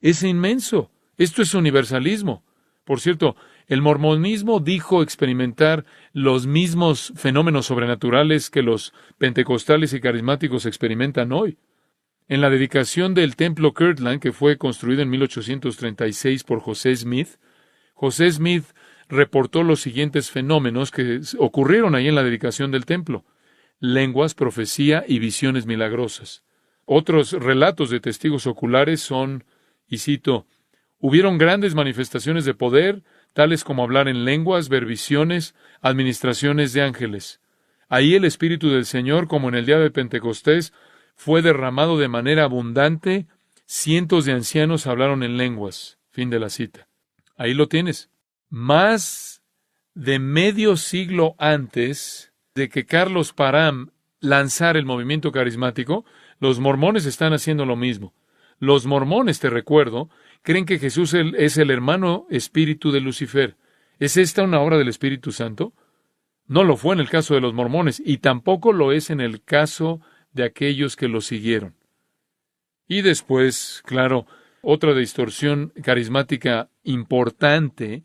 Es inmenso. Esto es universalismo. Por cierto, el mormonismo dijo experimentar los mismos fenómenos sobrenaturales que los pentecostales y carismáticos experimentan hoy. En la dedicación del templo Kirtland, que fue construido en 1836 por José Smith reportó los siguientes fenómenos que ocurrieron ahí en la dedicación del templo: lenguas, profecía y visiones milagrosas. Otros relatos de testigos oculares son, y cito, hubieron grandes manifestaciones de poder, tales como hablar en lenguas, ver visiones, administraciones de ángeles. Ahí el Espíritu del Señor, como en el día de Pentecostés, fue derramado de manera abundante. Cientos de ancianos hablaron en lenguas. Fin de la cita. Ahí lo tienes. Más de medio siglo antes de que Carlos Parham lanzara el movimiento carismático, los mormones están haciendo lo mismo. Los mormones, te recuerdo, creen que Jesús es el hermano espíritu de Lucifer. ¿Es esta una obra del Espíritu Santo? No lo fue en el caso de los mormones, y tampoco lo es en el caso de aquellos que lo siguieron. Y después, claro, otra distorsión carismática importante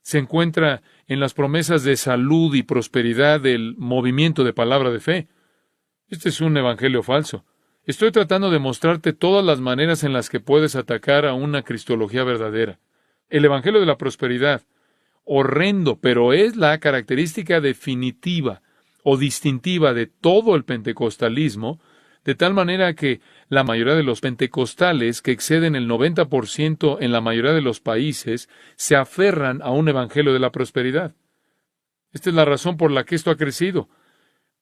se encuentra en las promesas de salud y prosperidad del movimiento de palabra de fe. Este es un evangelio falso. Estoy tratando de mostrarte todas las maneras en las que puedes atacar a una cristología verdadera. El evangelio de la prosperidad, horrendo, pero es la característica definitiva o distintiva de todo el pentecostalismo, de tal manera que la mayoría de los pentecostales, que exceden el 90% en la mayoría de los países, se aferran a un evangelio de la prosperidad. Esta es la razón por la que esto ha crecido,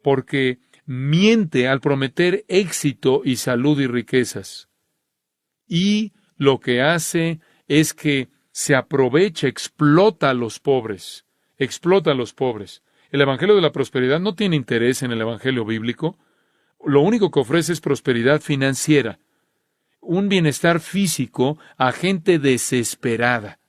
porque miente al prometer éxito y salud y riquezas. Y lo que hace es que se aprovecha, explota a los pobres. Explota a los pobres. El evangelio de la prosperidad no tiene interés en el evangelio bíblico. Lo único que ofrece es prosperidad financiera, un bienestar físico a gente desesperada.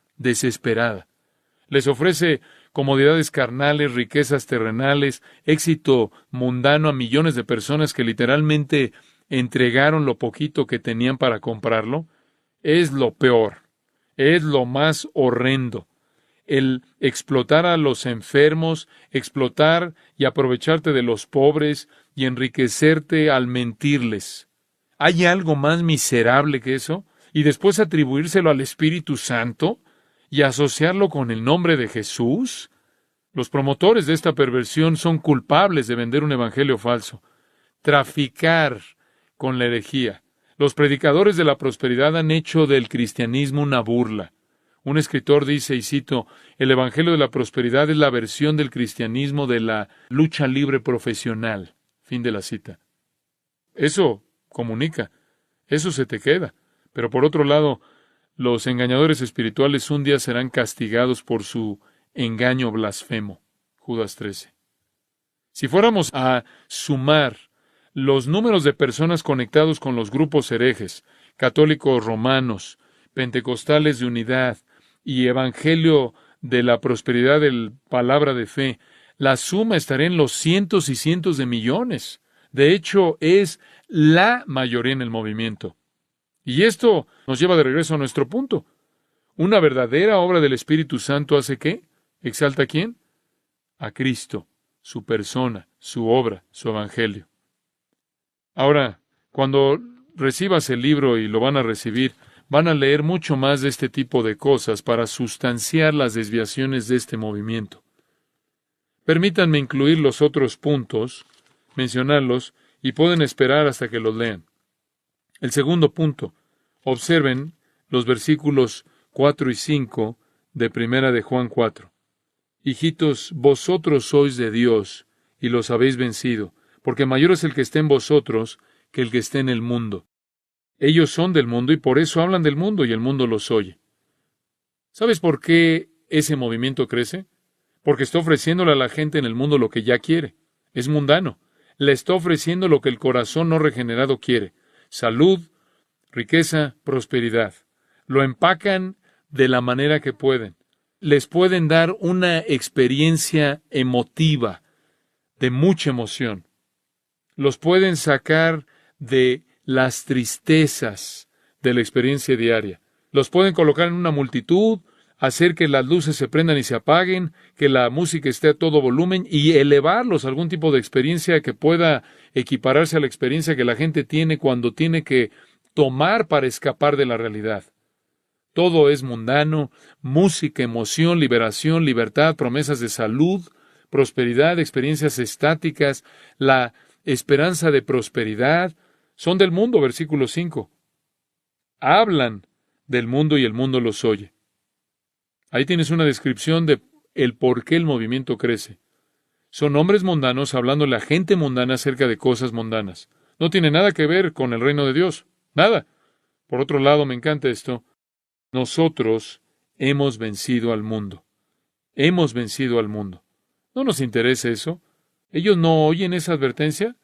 Les ofrece comodidades carnales, riquezas terrenales, éxito mundano a millones de personas que literalmente entregaron lo poquito que tenían para comprarlo. Es lo peor, es lo más horrendo. El explotar a los enfermos, explotar y aprovecharte de los pobres y enriquecerte al mentirles. ¿Hay algo más miserable que eso? Y después atribuírselo al Espíritu Santo y asociarlo con el nombre de Jesús. Los promotores de esta perversión son culpables de vender un evangelio falso, traficar con la herejía. Los predicadores de la prosperidad han hecho del cristianismo una burla. Un escritor dice, y cito, el evangelio de la prosperidad es la versión del cristianismo de la lucha libre profesional. Fin de la cita. Eso comunica, eso se te queda. Pero por otro lado, los engañadores espirituales un día serán castigados por su engaño blasfemo. Judas 13. Si fuéramos a sumar los números de personas conectados con los grupos herejes, católicos romanos, pentecostales de unidad y evangelio de la prosperidad del palabra de fe, la suma estaría en los cientos y cientos de millones. De hecho, es la mayoría en el movimiento. Y esto nos lleva de regreso a nuestro punto. Una verdadera obra del Espíritu Santo hace ¿qué? ¿Exalta a quién? A Cristo, su persona, su obra, su evangelio. Ahora, cuando recibas el libro, y lo van a recibir, van a leer mucho más de este tipo de cosas para sustanciar las desviaciones de este movimiento. Permítanme incluir los otros puntos, mencionarlos, y pueden esperar hasta que los lean. El segundo punto, observen los versículos 4 y 5 de Primera de Juan 4. Hijitos, vosotros sois de Dios, y los habéis vencido, porque mayor es el que esté en vosotros que el que esté en el mundo. Ellos son del mundo y por eso hablan del mundo y el mundo los oye. ¿Sabes por qué ese movimiento crece? Porque está ofreciéndole a la gente en el mundo lo que ya quiere. Es mundano. Le está ofreciendo lo que el corazón no regenerado quiere. Salud, riqueza, prosperidad. Lo empacan de la manera que pueden. Les pueden dar una experiencia emotiva, de mucha emoción. Los pueden sacar de las tristezas de la experiencia diaria. Los pueden colocar en una multitud, hacer que las luces se prendan y se apaguen, que la música esté a todo volumen y elevarlos a algún tipo de experiencia que pueda equipararse a la experiencia que la gente tiene cuando tiene que tomar para escapar de la realidad. Todo es mundano, música, emoción, liberación, libertad, promesas de salud, prosperidad, experiencias estáticas, la esperanza de prosperidad, son del mundo, versículo 5. Hablan del mundo y el mundo los oye. Ahí tienes una descripción de el por qué el movimiento crece. Son hombres mundanos hablándole a gente mundana acerca de cosas mundanas. No tiene nada que ver con el reino de Dios. Nada. Por otro lado, me encanta esto. Nosotros hemos vencido al mundo. Hemos vencido al mundo. ¿No nos interesa eso? ¿Ellos no oyen esa advertencia?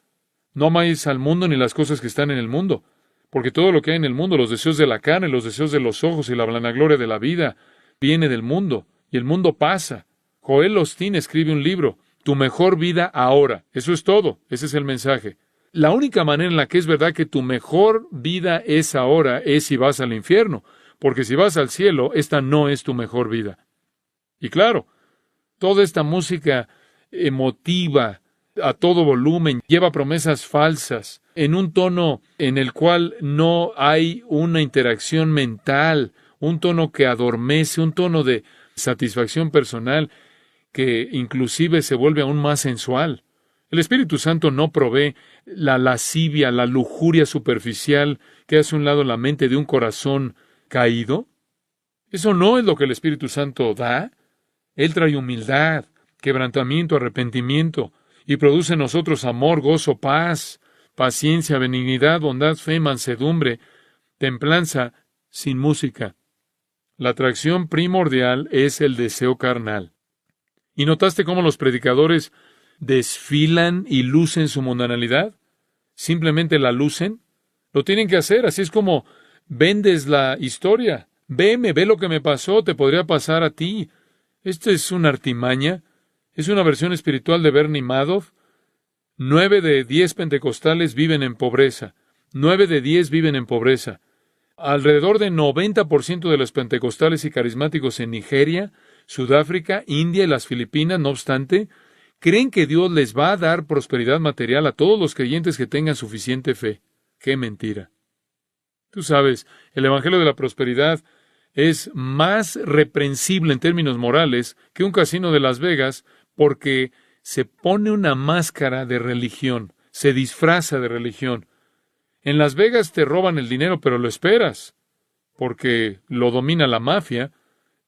No amáis al mundo ni las cosas que están en el mundo. Porque todo lo que hay en el mundo, los deseos de la carne, los deseos de los ojos y la vanagloria de la vida, viene del mundo. Y el mundo pasa. Joel Osteen escribe un libro, Tu mejor vida ahora. Eso es todo. Ese es el mensaje. La única manera en la que es verdad que tu mejor vida es ahora es si vas al infierno. Porque si vas al cielo, esta no es tu mejor vida. Y claro, toda esta música emotiva, a todo volumen, lleva promesas falsas, en un tono en el cual no hay una interacción mental, un tono que adormece, un tono de satisfacción personal, que inclusive se vuelve aún más sensual. El Espíritu Santo no provee la lascivia, la lujuria superficial que hace a un lado la mente de un corazón caído. Eso no es lo que el Espíritu Santo da. Él trae humildad, quebrantamiento, arrepentimiento, y produce en nosotros amor, gozo, paz, paciencia, benignidad, bondad, fe, mansedumbre, templanza, sin música. La atracción primordial es el deseo carnal. ¿Y notaste cómo los predicadores desfilan y lucen su mundanalidad? ¿Simplemente la lucen? Lo tienen que hacer, así es como vendes la historia. Veme, ve lo que me pasó, te podría pasar a ti. Esto es una artimaña. Es una versión espiritual de Bernie Madoff. 9 de 10 pentecostales viven en pobreza. 9 de 10 viven en pobreza. Alrededor de 90% de los pentecostales y carismáticos en Nigeria, Sudáfrica, India y las Filipinas, no obstante, creen que Dios les va a dar prosperidad material a todos los creyentes que tengan suficiente fe. ¡Qué mentira! Tú sabes, el Evangelio de la Prosperidad es más reprensible en términos morales que un casino de Las Vegas porque se pone una máscara de religión, se disfraza de religión. En Las Vegas te roban el dinero, pero lo esperas, porque lo domina la mafia,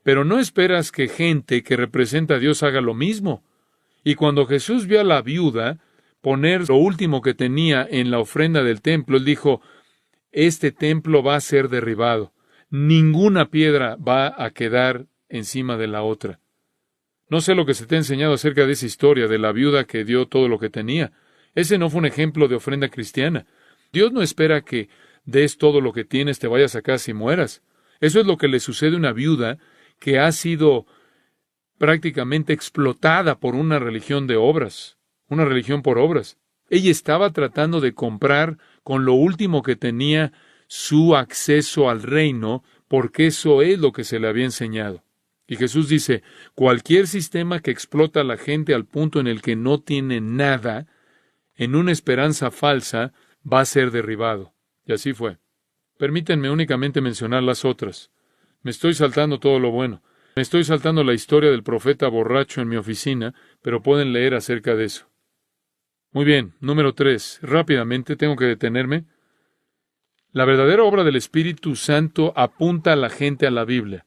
pero no esperas que gente que representa a Dios haga lo mismo. Y cuando Jesús vio a la viuda poner lo último que tenía en la ofrenda del templo, él dijo, este templo va a ser derribado. Ninguna piedra va a quedar encima de la otra. No sé lo que se te ha enseñado acerca de esa historia de la viuda que dio todo lo que tenía. Ese no fue un ejemplo de ofrenda cristiana. Dios no espera que des todo lo que tienes, te vayas a casa y mueras. Eso es lo que le sucede a una viuda que ha sido prácticamente explotada por una religión de obras, una religión por obras. Ella estaba tratando de comprar con lo último que tenía su acceso al reino, porque eso es lo que se le había enseñado. Y Jesús dice, cualquier sistema que explota a la gente al punto en el que no tiene nada, en una esperanza falsa, va a ser derribado. Y así fue. Permítanme únicamente mencionar las otras. Me estoy saltando todo lo bueno. Me estoy saltando la historia del profeta borracho en mi oficina, pero pueden leer acerca de eso. Muy bien, número 3. Rápidamente, tengo que detenerme. La verdadera obra del Espíritu Santo apunta a la gente a la Biblia.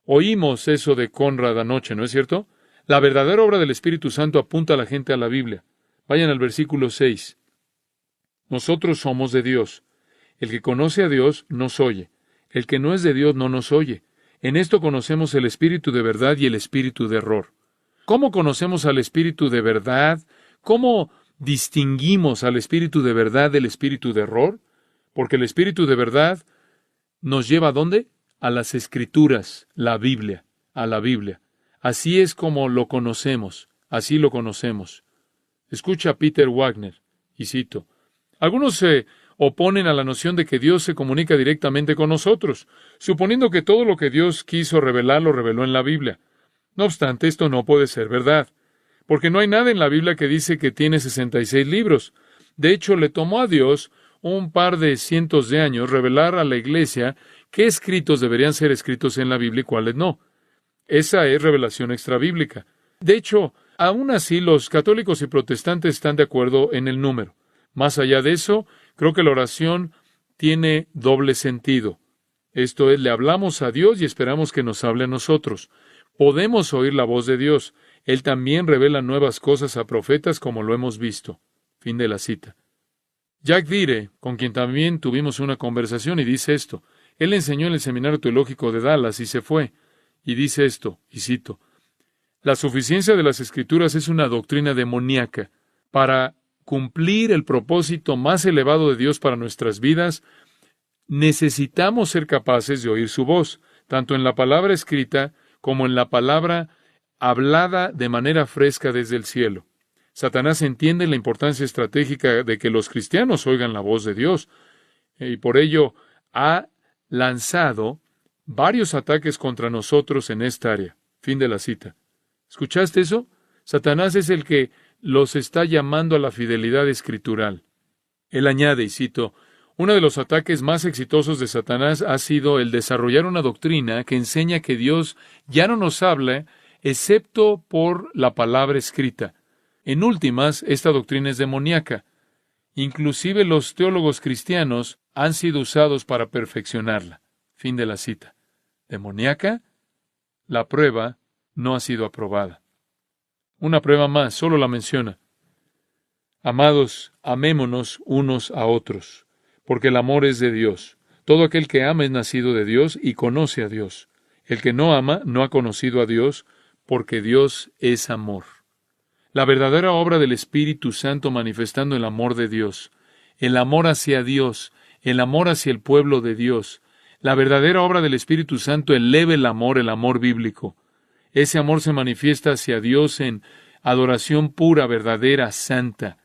Oímos eso de Conrad anoche, ¿no es cierto? La verdadera obra del Espíritu Santo apunta a la gente a la Biblia. Vayan al versículo 6. Nosotros somos de Dios. El que conoce a Dios nos oye. El que no es de Dios no nos oye. En esto conocemos el espíritu de verdad y el espíritu de error. ¿Cómo conocemos al espíritu de verdad? ¿Cómo distinguimos al espíritu de verdad del espíritu de error? Porque el espíritu de verdad nos lleva ¿a dónde? A las Escrituras, la Biblia, a la Biblia. Así es como lo conocemos, así lo conocemos. Escucha a Peter Wagner, y cito, algunos oponen a la noción de que Dios se comunica directamente con nosotros, suponiendo que todo lo que Dios quiso revelar lo reveló en la Biblia. No obstante, esto no puede ser verdad, porque no hay nada en la Biblia que dice que tiene 66 libros. De hecho, le tomó a Dios un par de cientos de años revelar a la Iglesia qué escritos deberían ser escritos en la Biblia y cuáles no. Esa es revelación extrabíblica. De hecho, aún así, los católicos y protestantes están de acuerdo en el número. Más allá de eso, creo que la oración tiene doble sentido. Esto es, le hablamos a Dios y esperamos que nos hable a nosotros. Podemos oír la voz de Dios. Él también revela nuevas cosas a profetas, como lo hemos visto. Fin de la cita. Jack Dire, con quien también tuvimos una conversación, y dice esto. Él enseñó en el Seminario Teológico de Dallas y se fue. Y dice esto, y cito, la suficiencia de las Escrituras es una doctrina demoníaca. Para cumplir el propósito más elevado de Dios para nuestras vidas, necesitamos ser capaces de oír su voz, tanto en la palabra escrita como en la palabra hablada de manera fresca desde el cielo. Satanás entiende la importancia estratégica de que los cristianos oigan la voz de Dios, y por ello ha lanzado varios ataques contra nosotros en esta área. Fin de la cita. ¿Escuchaste eso? Satanás es el que los está llamando a la fidelidad escritural. Él añade, y cito, uno de los ataques más exitosos de Satanás ha sido el desarrollar una doctrina que enseña que Dios ya no nos habla excepto por la palabra escrita. En últimas, esta doctrina es demoníaca. Inclusive los teólogos cristianos han sido usados para perfeccionarla. Fin de la cita. ¿Demoníaca? La prueba no ha sido aprobada. Una prueba más, solo la menciona. Amados, amémonos unos a otros, porque el amor es de Dios. Todo aquel que ama es nacido de Dios y conoce a Dios. El que no ama no ha conocido a Dios, porque Dios es amor. La verdadera obra del Espíritu Santo manifestando el amor de Dios, el amor hacia Dios, el amor hacia el pueblo de Dios. La verdadera obra del Espíritu Santo eleva el amor bíblico. Ese amor se manifiesta hacia Dios en adoración pura, verdadera, santa,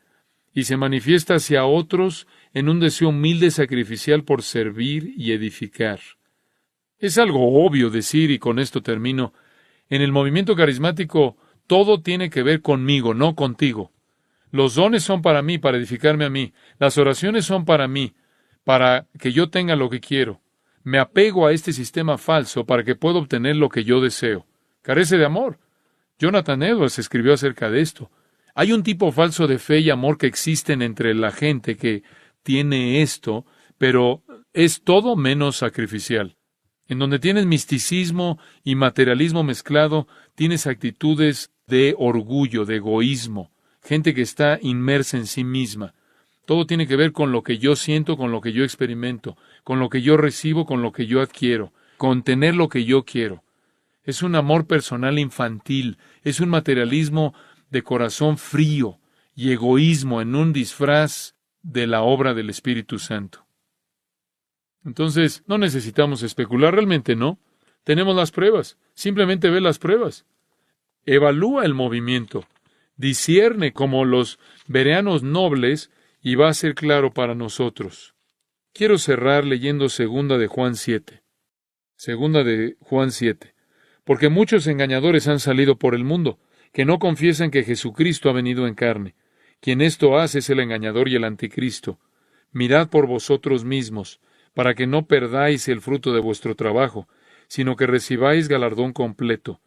y se manifiesta hacia otros en un deseo humilde sacrificial por servir y edificar. Es algo obvio decir, y con esto termino, en el movimiento carismático todo tiene que ver conmigo, no contigo. Los dones son para mí, para edificarme a mí. Las oraciones son para mí, para que yo tenga lo que quiero. Me apego a este sistema falso para que pueda obtener lo que yo deseo. Carece de amor. Jonathan Edwards escribió acerca de esto. Hay un tipo falso de fe y amor que existen entre la gente que tiene esto, pero es todo menos sacrificial. En donde tienes misticismo y materialismo mezclado, tienes actitudes de orgullo, de egoísmo, gente que está inmersa en sí misma. Todo tiene que ver con lo que yo siento, con lo que yo experimento, con lo que yo recibo, con lo que yo adquiero, con tener lo que yo quiero. Es un amor personal infantil, es un materialismo de corazón frío y egoísmo en un disfraz de la obra del Espíritu Santo. Entonces, no necesitamos especular, realmente no. Tenemos las pruebas, simplemente ve las pruebas. Evalúa el movimiento, discierne como los bereanos nobles y va a ser claro para nosotros. Quiero cerrar leyendo Segunda de Juan 7. Segunda de Juan 7. Porque muchos engañadores han salido por el mundo, que no confiesan que Jesucristo ha venido en carne. Quien esto hace es el engañador y el anticristo. Mirad por vosotros mismos, para que no perdáis el fruto de vuestro trabajo, sino que recibáis galardón completo.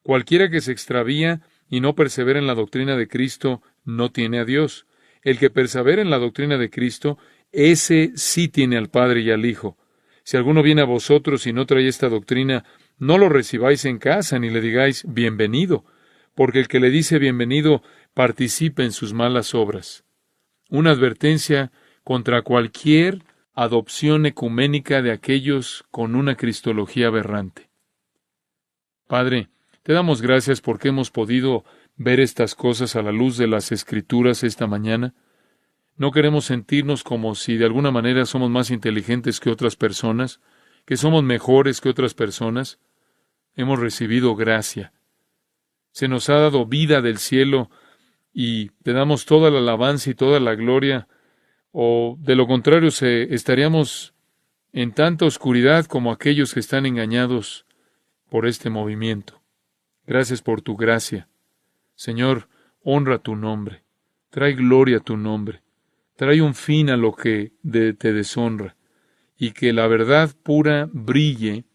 Cualquiera que se extravía y no persevera en la doctrina de Cristo, no tiene a Dios. El que persevera en la doctrina de Cristo, ese sí tiene al Padre y al Hijo. Si alguno viene a vosotros y no trae esta doctrina, no lo recibáis en casa ni le digáis bienvenido, porque el que le dice bienvenido participa en sus malas obras. Una advertencia contra cualquier adopción ecuménica de aquellos con una cristología aberrante. Padre, te damos gracias porque hemos podido ver estas cosas a la luz de las Escrituras esta mañana. No queremos sentirnos como si de alguna manera somos más inteligentes que otras personas, que somos mejores que otras personas. Hemos recibido gracia. Se nos ha dado vida del cielo y te damos toda la alabanza y toda la gloria o de lo contrario estaríamos en tanta oscuridad como aquellos que están engañados por este movimiento. Gracias por tu gracia. Señor, honra tu nombre. Trae gloria a tu nombre. Trae un fin a lo que te deshonra. Y que la verdad pura brille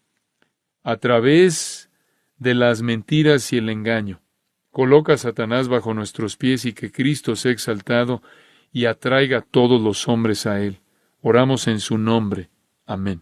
a través de las mentiras y el engaño. Coloca a Satanás bajo nuestros pies y que Cristo sea exaltado y atraiga a todos los hombres a Él. Oramos en su nombre. Amén.